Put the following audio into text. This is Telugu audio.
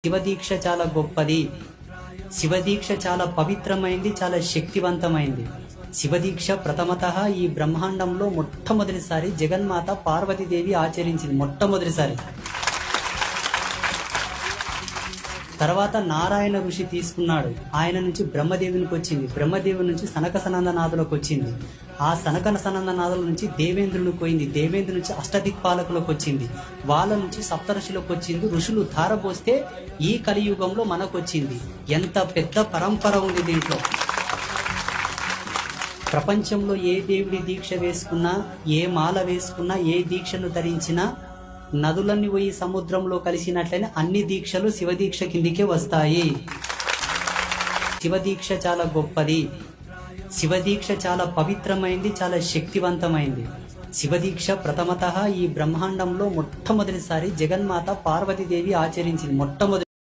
శివదీక్ష చాలా గొప్పది. శివదీక్ష చాలా పవిత్రమైంది, చాలా శక్తివంతమైంది. శివదీక్ష ప్రథమతః ఈ బ్రహ్మాండంలో మొట్టమొదటిసారి జగన్మాత పార్వతీదేవి ఆచరించింది. మొట్టమొదటిసారి. తర్వాత నారాయణ ఋషి తీసుకున్నాడు. ఆయన నుంచి బ్రహ్మదేవునికి వచ్చింది. బ్రహ్మదేవుని నుంచి సనక సనందనాథులకు వచ్చింది. ఆ సనక సనందనాథుల నుంచి దేవేంద్రునికి పోయింది. దేవేంద్రు నుంచి అష్టదిక్పాలకులకు వచ్చింది. వాళ్ళ నుంచి సప్తఋషులకు వచ్చింది. ఋషులు ధారపోస్తే ఈ కలియుగంలో మనకు వచ్చింది. ఎంత పెద్ద పరంపర ఉంది దీంట్లో. ప్రపంచంలో ఏ దేవుడి దీక్ష వేసుకున్నా, ఏ మాల వేసుకున్నా, ఏ దీక్షను ధరించినా నదులన్నీ పోయి సముద్రంలో కలిసినట్లయితే అన్ని దీక్షలు శివదీక్ష కిందికే వస్తాయి. శివదీక్ష చాలా గొప్పది. శివదీక్ష చాలా పవిత్రమైంది, చాలా శక్తివంతమైంది. శివదీక్ష ప్రథమతః ఈ బ్రహ్మాండంలో మొట్టమొదటిసారి జగన్మాత పార్వతీదేవి ఆచరించింది. మొట్టమొదటి